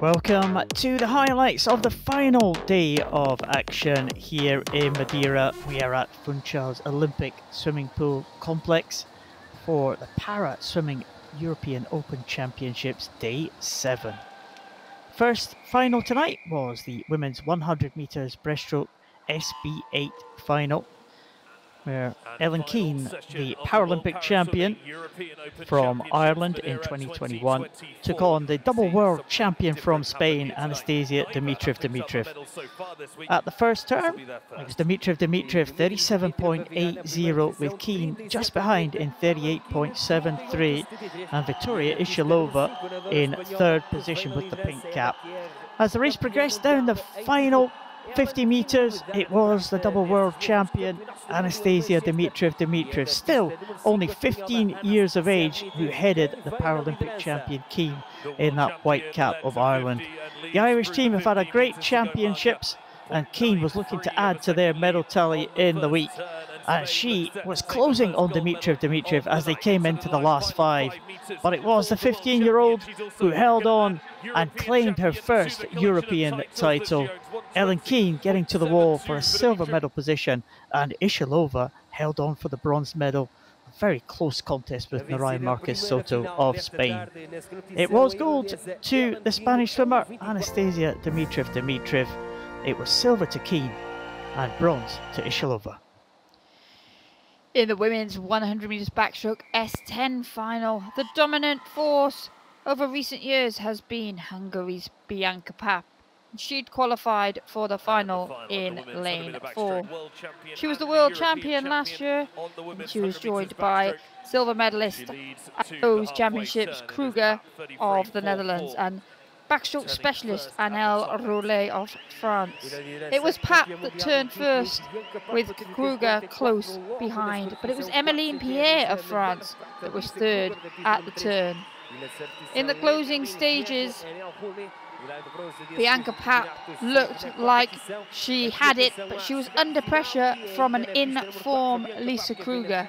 Welcome to the highlights of the final day of action here in Madeira. We are at Funchal Olympic Swimming Pool Complex for the Para Swimming European Open Championships Day 7. First final tonight was the women's 100 metres breaststroke SB8 final, where Ellen Keane, the Paralympic champion from Ireland in 2021, took on the double world champion from Spain, Anastasia Dimitrov. At the first turn, it was Dimitrov 37.80, with Keane just behind in 38.73, and Victoria Ishilova in third position with the pink cap. As the race progressed down the final 50 metres, it was the double world champion Anastasia Dimitrov, still only 15 years of age, who headed the Paralympic champion Keane in that white cap of Ireland. The Irish team have had a great championships, and Keane was looking to add to their medal tally in the week. And she was closing on Dimitrov as they came into the last 5. But it was the 15-year-old who held on and claimed her first European title. Ellen Keane getting to the wall for a silver medal position, and Ishilova held on for the bronze medal. A very close contest with Narayan Marcus Soto of Spain. It was gold to the Spanish swimmer Anastasia Dimitrov. It was silver to Keane and bronze to Ishilova. In the women's 100 metres backstroke S10 final, the dominant force over recent years has been Hungary's Bianca Papp. She'd qualified for the final in lane 4. She was the world champion last year, and she was joined by silver medalist at those championships Kruger of the Netherlands and backstroke specialist Anel Roulet of France. It was Papp that turned first, with Kruger close behind, but it was Emmeline Pierre of France that was third at the turn. In the closing stages, Bianca Papp looked like she had it, but she was under pressure from an in-form Lisa Kruger,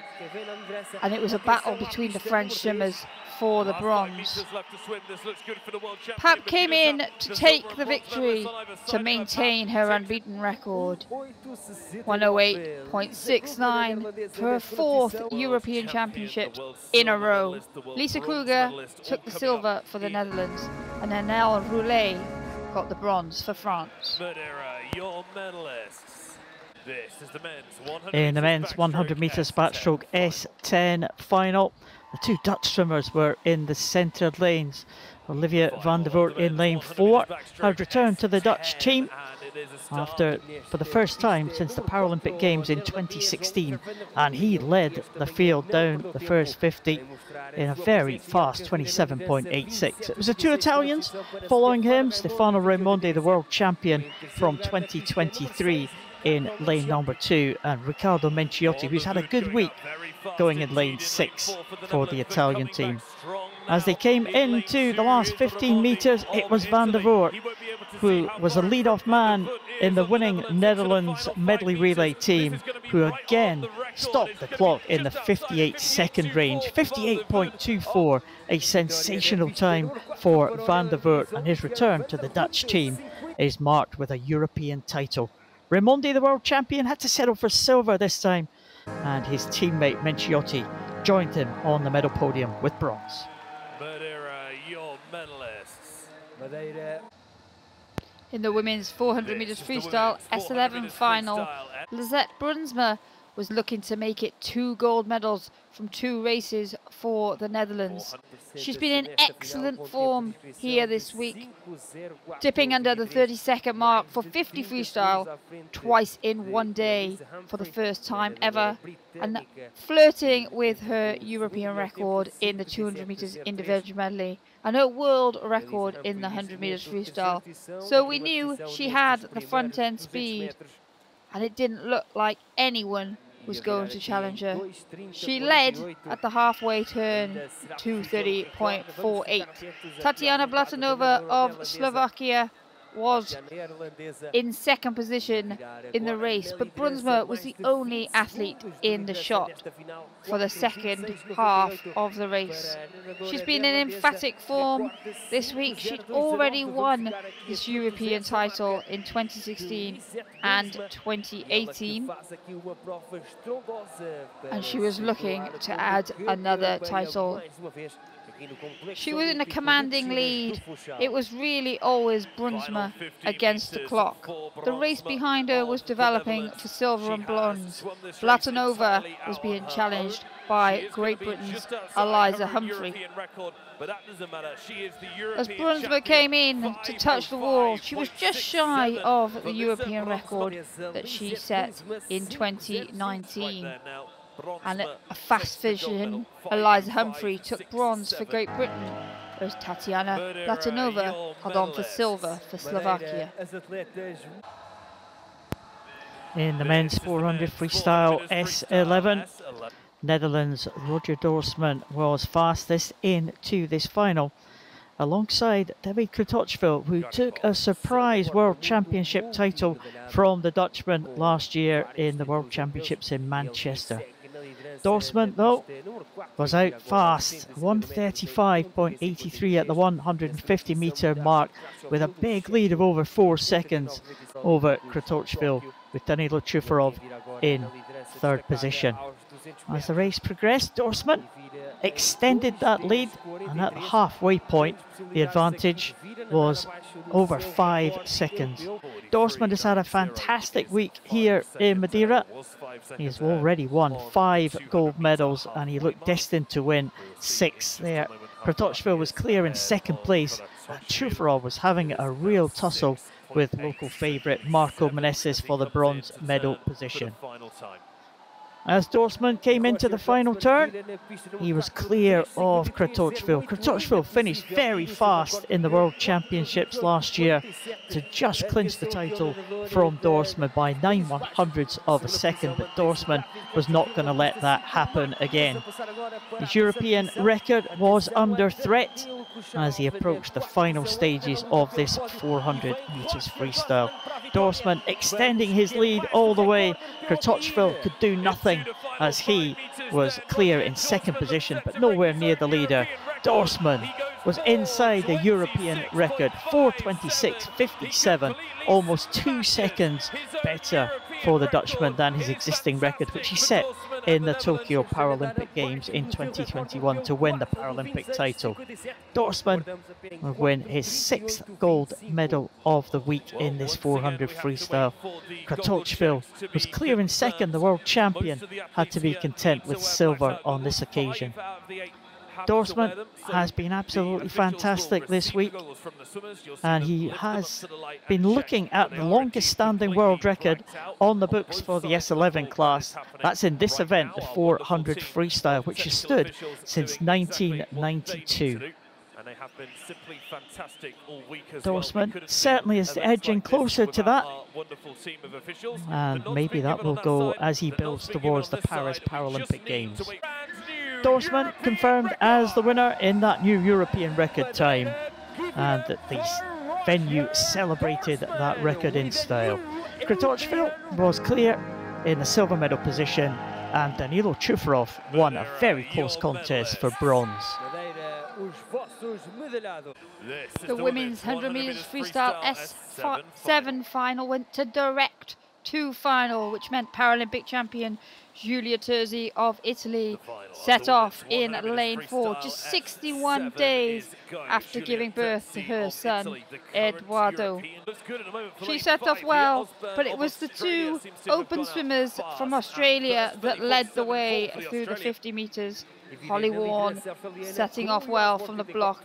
and it was a battle between the French swimmers for the bronze. Papp came in to take the victory to maintain her unbeaten record, 108.69 for her 4th European Championships in a row. Lisa Kruger took the silver for the Netherlands, and Anel Roulet got the bronze for France. In the men's 100 metres backstroke S10 final, the two Dutch swimmers were in the centre lanes. Olivia van der Voort in lane 4 had returned to the Dutch team for the first time since the Paralympic Games in 2016, and he led the field down the first 50 in a very fast 27.86. It was the two Italians following him, Stefano Raimondi, the world champion from 2023, in lane number 2, and Riccardo Menciotti, who's had a good week, going in lane 6 for the Italian team. As they came into the last 15 metres, it was Van der Voort who was the lead-off man in the winning Netherlands medley relay team, who again stopped the clock in the 58-second range, 58.24, a sensational time for Van der Voort, and his return to the Dutch team is marked with a European title. Raimondi, the world champion, had to settle for silver this time, and his teammate Menciotti joined him on the medal podium with bronze. Madeira, your medalists. In the women's 400 metres freestyle S11 final, Lisette Brunsma was looking to make it 2 gold medals from 2 races for the Netherlands. She's been in excellent form here this week, dipping under the 30-second mark for 50 freestyle twice in one day for the first time ever, and flirting with her European record in the 200 metres individual medley and her world record in the 100 metres freestyle. So we knew she had the front end speed, and it didn't look like anyone was going to challenge her. She led at the halfway turn, 2:30.48. Tatiana Blatanova of Slovakia was in second position in the race, but Brunsma was the only athlete in the shot for the second half of the race. She's been in emphatic form this week. She'd already won this European title in 2016 and 2018, and she was looking to add another title. She was in a commanding lead. It was really always Brunsma against the clock. The race behind her was developing for silver and bronze. Blatanova was being challenged by Great Britain's Eliza Humphrey. As Brunsma came in to touch the wall, she was just shy of the European record that she set in 2019. And a fast vision, Eliza Humphrey took bronze for Great Britain, whereas Tatiana Blatanova held on for silver for Slovakia. In the men's 400 freestyle S11, Netherlands' Roger Dorsman was fastest into this final, alongside David Kratochvil, who took a surprise World Championship title from the Dutchman last year in the World Championships in Manchester. Dorsman, though, was out fast, 1:35.83 at the 150 metre mark, with a big lead of over 4 seconds over Kratochvil, with Danilo Chufarov in third position. As the race progressed, Dorsman extended that lead, and at the halfway point, the advantage was over 5 seconds. Dorsman has had a fantastic week here in Madeira. He has already won 5 gold medals, and he looked destined to win 6 there. Kratochvil was clear in second place, and Chufarov was having a real tussle with local favourite Marco Meneses for the bronze medal position. As Dorsman came into the final turn, he was clear of Kratochvil. Kratochvil finished very fast in the World Championships last year to just clinch the title from Dorsman by 9/100ths of a second, but Dorsman was not going to let that happen again. His European record was under threat as he approached the final stages of this 400 metres freestyle. Dorsman extending his lead all the way. Kratochvil could do nothing as he was clear in second position, but nowhere near the leader. Dorsman was inside the European record, 4:26.57, almost 2 seconds better for the Dutchman than his existing record, which he set in the Tokyo Paralympic Games in 2021 to win the Paralympic title. Dorsman will win his 6th gold medal of the week in this 400 freestyle. Kratochvil was clear in second. The world champion had to be content with silver on this occasion. Dorsman has been absolutely fantastic this week, and he has been looking at the longest standing world record on the books for the S11 class. That's in this event, the 400 freestyle, which has stood since 1992. Dorsman certainly is edging closer to that, and maybe that will go as he builds towards the Paris Paralympic Games. Dorsman confirmed as the winner in that new European record time, and that the venue celebrated that record in style. Kratochvil was clear in the silver medal position, and Danilo Chufarov won a very close contest for bronze. The women's 100 metres freestyle S7 final went to direct to final, which meant Paralympic champion Giulia Terzi of Italy set off in lane 4 just 61 days after giving birth to her son Eduardo. She set off well, but it was the 2 open swimmers from Australia that led the way through the 50 metres. Holly Warren setting off well from the block,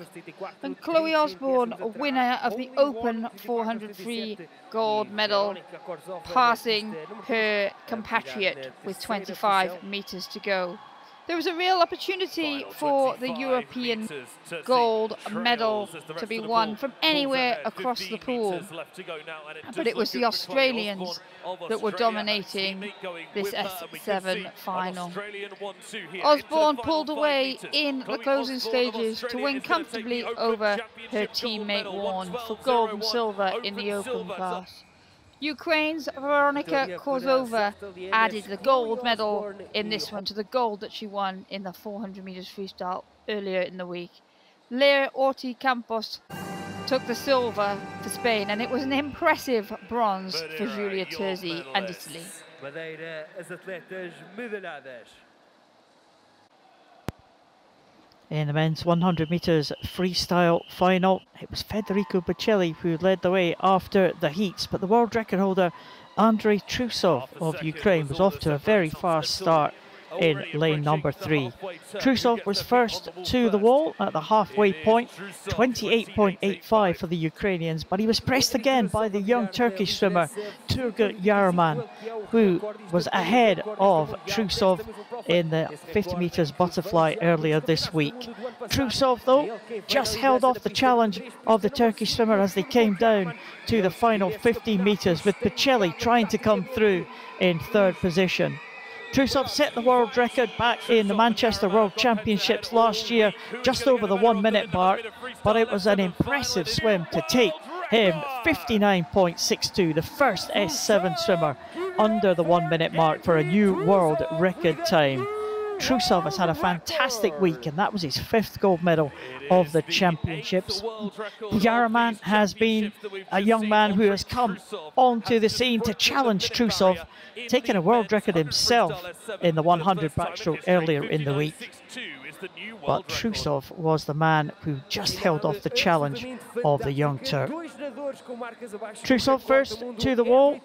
and Chloe Osborne, a winner of the Open 400 free gold medal, passing her compatriot with 25 metres to go. There was a real opportunity for the European gold medal to be won from anywhere across the pool, but it was the Australians that were dominating this S7 final. Osborne pulled away in the closing stages to win comfortably over her teammate Warren for gold and silver in the open class. Ukraine's Veronika Korzova added the gold medal in this one to the gold that she won in the 400 meters freestyle earlier in the week. Leia Orti Campos took the silver for Spain, and it was an impressive bronze for Julia Terzi and Italy. Madeira, as atletas medalhadas. In the men's 100 metres freestyle final, it was Federico Bocelli who led the way after the heats, but the world record holder Andrei Trusov of Ukraine was off to a very fast start in lane number 3. Trusov was first to the wall at the halfway point, 28.85 for the Ukrainians, but he was pressed again by the young Turkish swimmer Turgut Yaraman, who was ahead of Trusov in the 50 metres butterfly earlier this week. Trusov, though, just held off the challenge of the Turkish swimmer as they came down to the final 15 metres, with Bocelli trying to come through in third position. Trusov set the world record back in the Manchester World Championships last year, just over the 1 minute mark, but it was an impressive swim to take him 59.62, the first S7 swimmer under the 1 minute mark for a new world record time. Trusov has had a fantastic week, and that was his 5th gold medal of the championships. Yaraman has been a young man who has come onto the scene to challenge Trusov, taking a world record himself in the 100 backstroke earlier in the week. But Trusov was the man who just held off the challenge of the young Turk. Trusov first to the wall,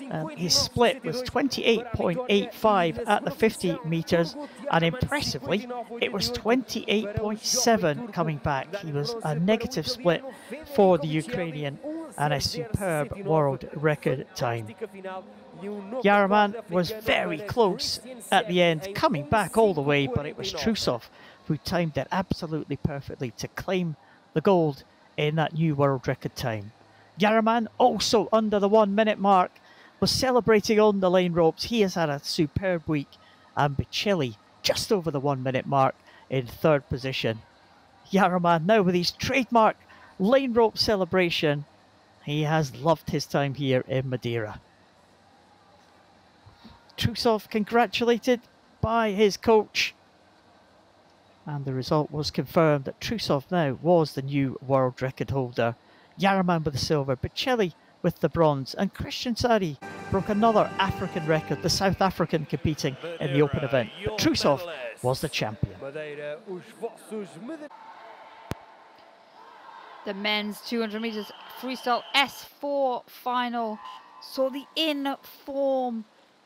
and his split was 28.85 at the 50 metres, and impressively it was 28.7 coming back. He was a negative split for the Ukrainian and a superb world record time. Yaraman was very close at the end, coming back all the way, but it was Trusov who timed it absolutely perfectly to claim the gold in that new world record time. Yaraman, also under the 1 minute mark, was celebrating on the lane ropes. He has had a superb week, and Bocelli just over the 1 minute mark in third position. Yaraman now with his trademark lane rope celebration. He has loved his time here in Madeira. Trusov congratulated by his coach, and the result was confirmed that Trusov now was the new world record holder. Yaraman with the silver, Bocelli with the bronze, and Christian Sari broke another African record, the South African competing in the open event. But Trusov was the champion. The men's 200 metres freestyle S4 final saw the in-form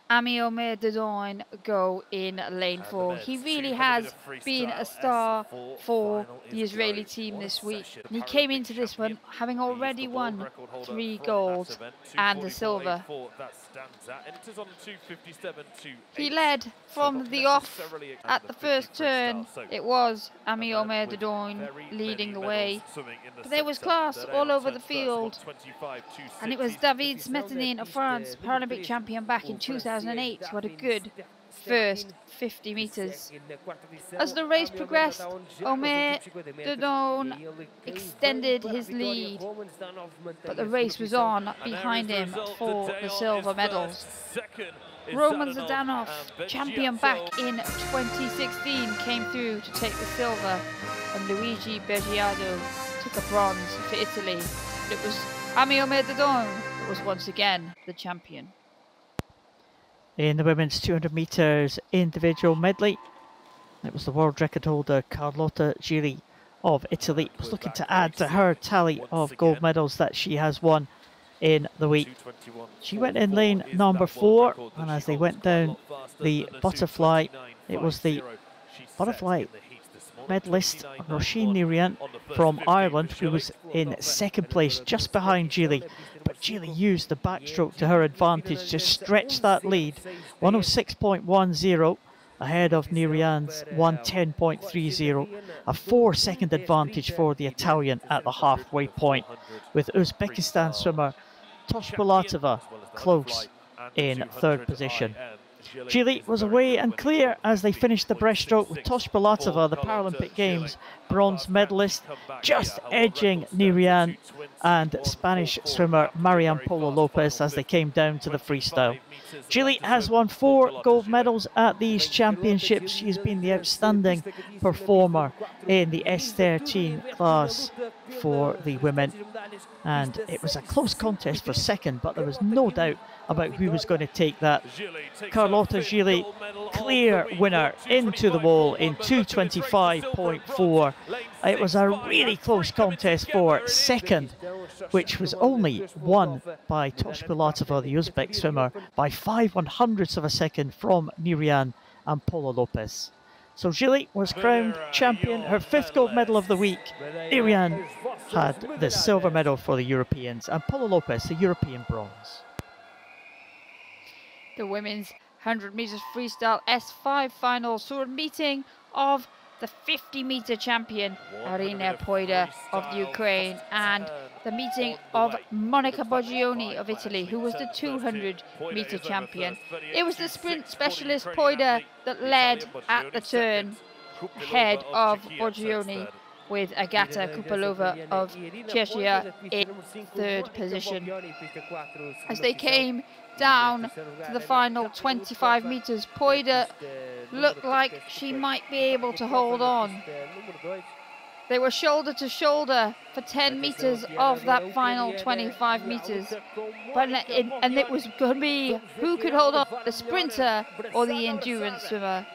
Ami Omer Dedoin go in lane 4. He really has been a star for the Israeli team this week. And he came into this one having already won 3 gold and a silver. He led from the off at the first turn. It was Ami Omer Dedoin leading the way. But there was class all over the field. And it was David Smetanine of France, Paralympic champion back in 2008. What a good first 50 metres. As the race progressed, Omer Dedoin extended his lead, but the race was on behind him for the silver medals. Roman Zdanov, champion back in 2016, came through to take the silver, and Luigi Bergiardo took a bronze for Italy. But it was Ami Omer Dedoin that was once again the champion. In the women's 200 metres individual medley, it was the world record holder Carlotta Giri of Italy was looking to add to her tally of gold medals that she has won in the week. She went in lane number 4, and as they went down the butterfly, it was the butterfly medalist Roisin Nirian from Ireland who was in second place, just behind Gili. But Gili used the backstroke to her advantage to stretch that lead. 106.10 ahead of Nirian's 1:10.30, a 4-second advantage for the Italian at the halfway point, with Uzbekistan swimmer Tosh Bulatova close in third position. Gili was away and clear as they finished the breaststroke, with Tosh Bulatova, the Paralympic Games bronze medalist, just edging Nirian and Spanish swimmer Marian Polo Lopez as they came down to the freestyle. Gili has won 4 gold medals at these championships. She's been the outstanding performer in the S13 class for the women, and it was a close contest for second, but there was no doubt about who was going to take that. Carlotta Gili, clear winner into the wall in 2:25.4. It was a really close contest for second, which was only won by Tosh Bulatova, the Uzbek swimmer, by 5/100ths of a second from Nirian and Polo Lopez. So Gili was crowned champion, her 5th gold medal of the week. Nirian had the silver medal for the Europeans, and Polo Lopez the European bronze. The women's 100 metres freestyle S5 final saw a meeting of the 50-metre champion Irina Poida of Ukraine and the meeting of Monica Boggioni of Italy, who was the 200-metre champion. It was the sprint specialist Poida that led at the turn, ahead of Boggioni, with Agata Kupalova of Czechia in third position. As they came down to the final 25 metres, Poida looked like she might be able to hold on. They were shoulder to shoulder for 10 metres of that final 25 metres. And it was going to be who could hold on, the sprinter or the endurance swimmer.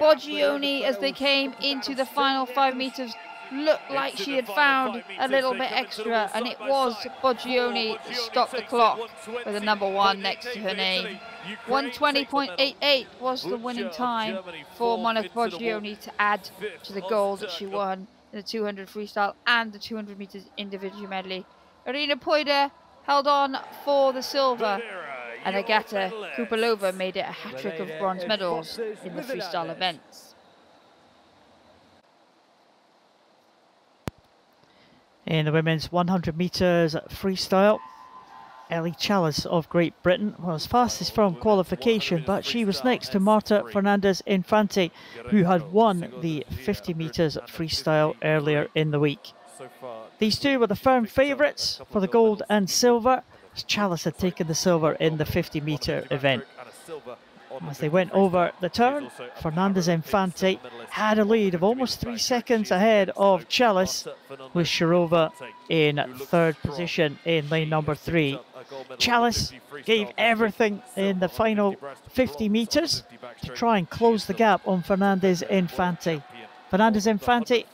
Boggioni, as they came into the final 5 metres, looked like she had found a little bit extra, and it was Boggioni that stopped the clock with a number 1 next to her name. 1:20.88 was the winning time for Monica Boggioni to add to the gold that she won in the 200 freestyle and the 200 metres individual medley. Irina Poida held on for the silver, and Agata Kupalova made it a hat-trick of bronze medals in the freestyle events. In the women's 100 metres freestyle, Ellie Chalice of Great Britain was fastest from qualification, but she was next to Marta Fernandez Infante, who had won the 50 metres freestyle earlier in the week. These two were the firm favourites for the gold and silver, as Chalice had taken the silver in the 50 metre event. As they went over the turn, Fernandez Infante had a lead of almost 3 seconds ahead of Chalice, with Shirova in third position in lane number 3. Chalice gave everything in the final 50 metres to try and close the gap on Fernandez Infante. Fernandez Infante,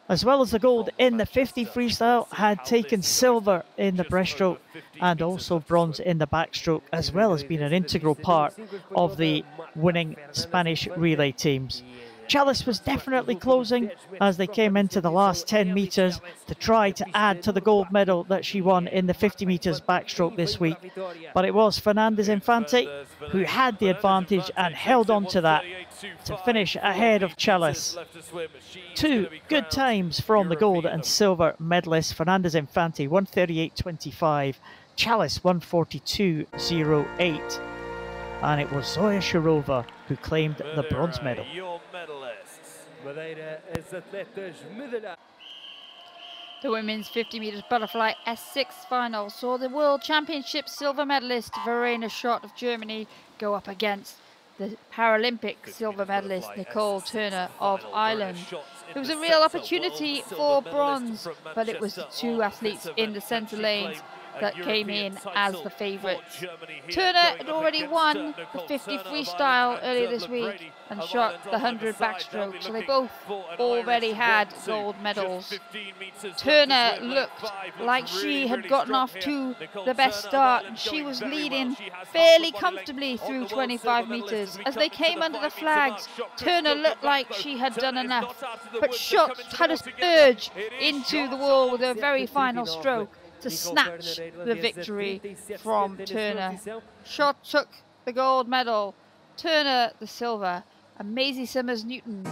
as well as the gold in the 50 freestyle, had taken silver in the breaststroke and also bronze in the backstroke, as well as being an integral part of the winning Spanish relay teams. Chalice was definitely closing as they came into the last 10 metres to try to add to the gold medal that she won in the 50 metres backstroke this week. But it was Fernandez Infante who had the advantage and held on to that to finish ahead of Chalice. 2 good times from the gold and silver medalists. Fernandez Infante 1:38.25, Chalice 1:42.08. And it was Zoya Shirova who claimed the bronze medal. The women's 50 metres butterfly S6 final saw the World Championship silver medalist Verena Schott of Germany go up against the Paralympic silver medalist Nicole Turner of Ireland. It was a real opportunity for bronze, but it was the 2 athletes in the centre lanes that came in as the favourites. Turner had already won the 50 freestyle earlier this week and shot the 100 backstroke, so they both already had gold medals. Turner looked like she had gotten off to the best start, and she was leading fairly comfortably through 25 metres. As they came under the flags, Turner looked like she had done enough, but Schott had a surge into the wall with her very final stroke to snatch the victory from Turner. Schott took the gold medal, Turner the silver, And Maisie Summers-Newton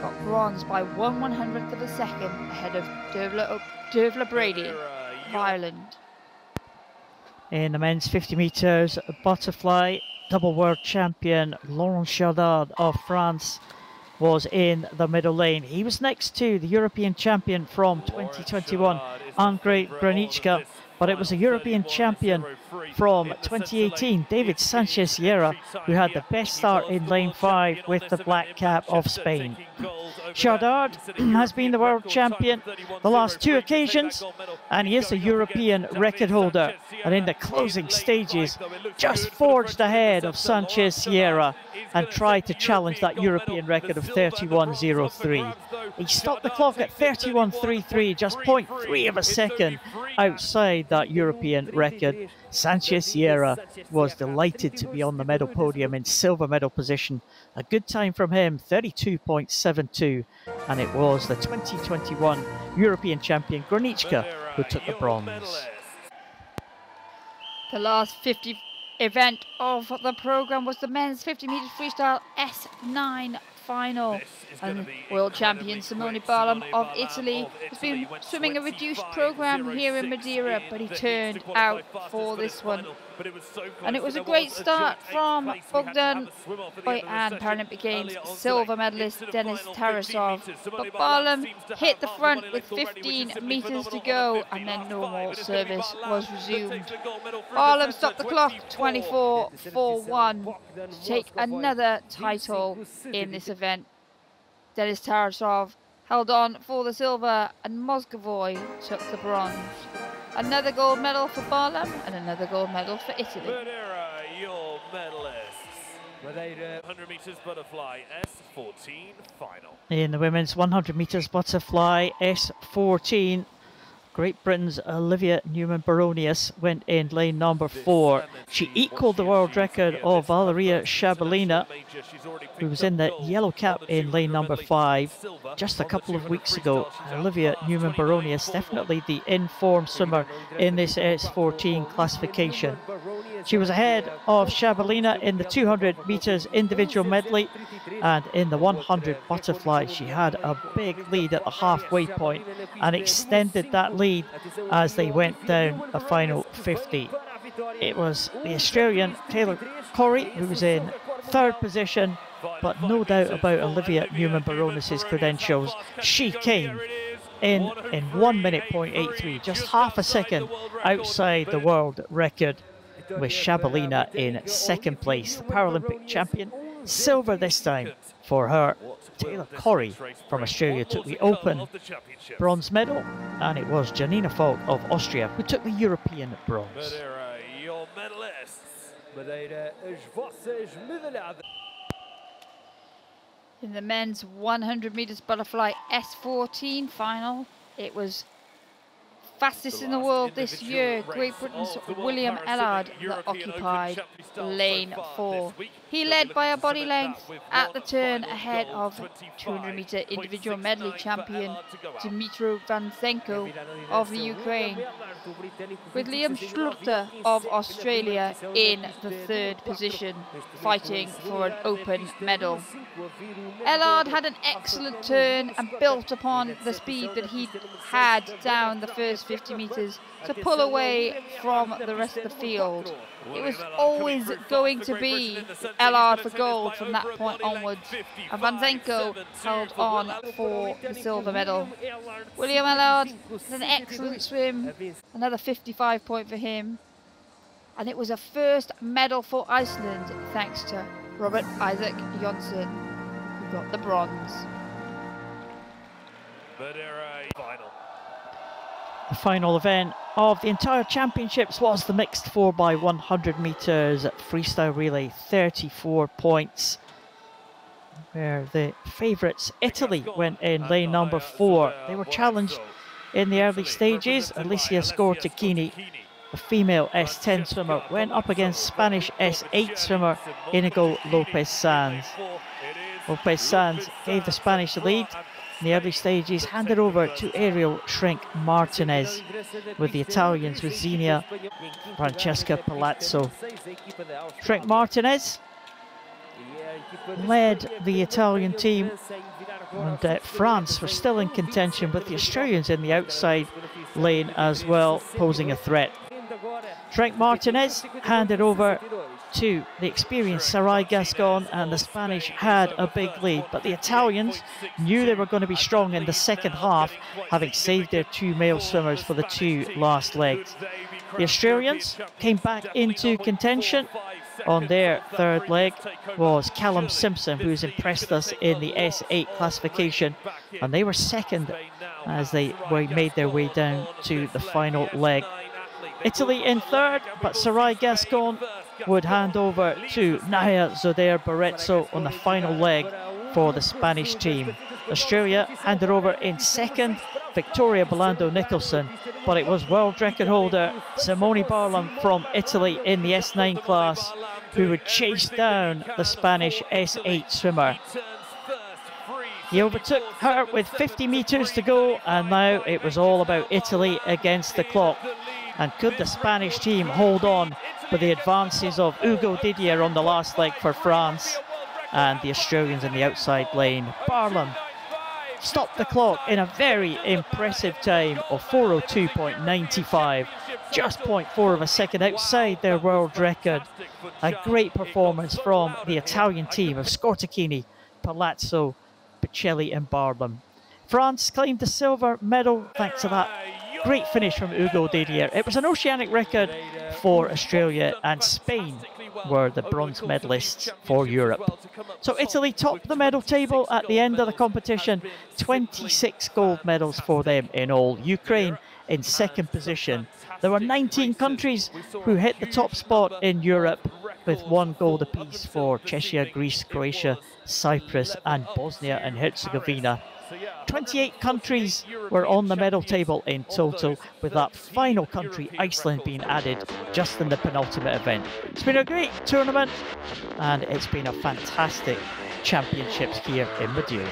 got bronze by 1/100th of a second ahead of Dervla Brady of Ireland. In the men's 50 metres butterfly, double world champion Laurent Chardard of France was in the middle lane. He was next to the European champion from 2021, Andrei Granichka, but it was a European champion from 2018, David Sanchez-Sierra, who had the best start in lane 5 with the black cap of Spain. Chardard has been the world champion the last 2 occasions, and he is a European record holder. And in the closing stages, just forged ahead of Sanchez-Sierra and tried to challenge that European record of 31.03. He stopped the clock at 31.33, just 0.3 of a second outside that European record. Sanchez-Sierra was delighted to be on the medal podium in silver medal position. A good time from him, 32.72, and it was the 2021 European champion Granichka who took the bronze. The last 50 event of the programme was the men's 50 metres freestyle S9 final. And world champion Simone Barlam of Italy has been swimming a reduced programme here in Madeira, but he turned out for this one. And it was a great start from Bogdan and Paralympic Games silver medalist Denis Tarasov. But Barlam hit the front with 15 metres to go, and then normal service was resumed. Barlam stopped the clock 24.41 to take another title in this event. Denis Tarasov held on for the silver, and Moscovoy took the bronze. Another gold medal for Barlam and another gold medal for Italy. Madeira, your medalists. Madeira 100 metres butterfly S14 final. In the women's 100 metres butterfly S14, Great Britain's Olivia Newman-Baronius went in lane number 4. She equalled the world record of Valeria Shabalina, who was in the yellow cap in lane number 5 just a couple of weeks ago. Olivia Newman-Baronius, definitely the in-form swimmer in this S14 classification. She was ahead of Shabalina in the 200 metres individual medley, and in the 100 butterfly she had a big lead at the halfway point and extended that lead as they went down the final 50. It was the Australian Taylor Corey who was in 3rd position, but no doubt about Olivia Newman-Baronis's credentials. She came in 1 minute 0.83, just half a second outside the world record, with Shabalina in 2nd place. The Paralympic champion, silver this time for her. Taylor Corey from Australia took the Open bronze medal, and it was Janina Falk of Austria who took the European bronze. Madeira, your medalists. In the men's 100 metres butterfly S14 final, it was fastest in the world this year, Great Britain's William Ellard that occupied lane 4. He led by a body length at the turn ahead of 200 metre individual medley champion Dmitry Vanzenko of the Ukraine, with Liam Schlurter of Australia in the 3rd position, fighting for an open medal. Ellard had an excellent turn and built upon the speed that he had down the first 50 metres to pull away from the rest of the field. It was always going to be Ellard for gold from that point onwards, and Vanzenko held on for the silver medal. William Ellard had an excellent swim, another 55 point for him, and it was a first medal for Iceland thanks to Robert Isaac Jonsson, who got the bronze. The final event of the entire championships was the mixed 4x100 metres freestyle relay, 34 points, where the favourites Italy went in lane number 4. They were challenged in the early stages. Alicia Scortacchini, the female S10 swimmer, went up against Spanish S8 swimmer Inigo Lopez Sanz. Lopez Sanz gave the Spanish the lead in the early stages, handed over to Ariel Shrink Martinez, with the Italians with Xenia Francesca Palazzo. Shrink Martinez led the Italian team, and France were still in contention with the Australians in the outside lane as well, posing a threat. Frank Martinez handed over to the experienced Sarai Gascon, and the Spanish had a big lead, but the Italians knew they were going to be strong in the second half, having saved their two male swimmers for the two last legs. The Australians came back into contention. On their third leg was Callum Simpson, who's impressed us in the S8 classification, and they were second as they made their way down to the final leg. Italy in third, but Sarai Gascon would hand over to Naya Zoder Barezzo on the final leg for the Spanish team. Australia handed over in second, Victoria Belando Nicholson, but it was world record holder Simone Barlam from Italy in the S9 class who would chase down the Spanish S8 swimmer. He overtook her with 50 metres to go, and now it was all about Italy against the clock. And could the Spanish team hold on for the advances of Hugo Didier on the last leg for France, and the Australians in the outside lane? Barlam stopped the clock in a very impressive time of 4:02.95, just 0.4 of a second outside their world record. A great performance from the Italian team of Scortacchini, Palazzo, Bocelli and Barlam. France claimed the silver medal thanks to that great finish from Hugo Didier. It was an oceanic record for Australia, and Spain were the bronze medalists for Europe. So Italy topped the medal table at the end of the competition, 26 gold medals for them in all. Ukraine in second position. There were 19 countries who hit the top spot in Europe, with 1 gold apiece for Czechia, Greece, Croatia, Cyprus and Bosnia and Herzegovina. 28 countries were on the medal table in total, with that final country, Iceland, being added just in the penultimate event. It's been a great tournament, and it's been a fantastic championships here in Madeira.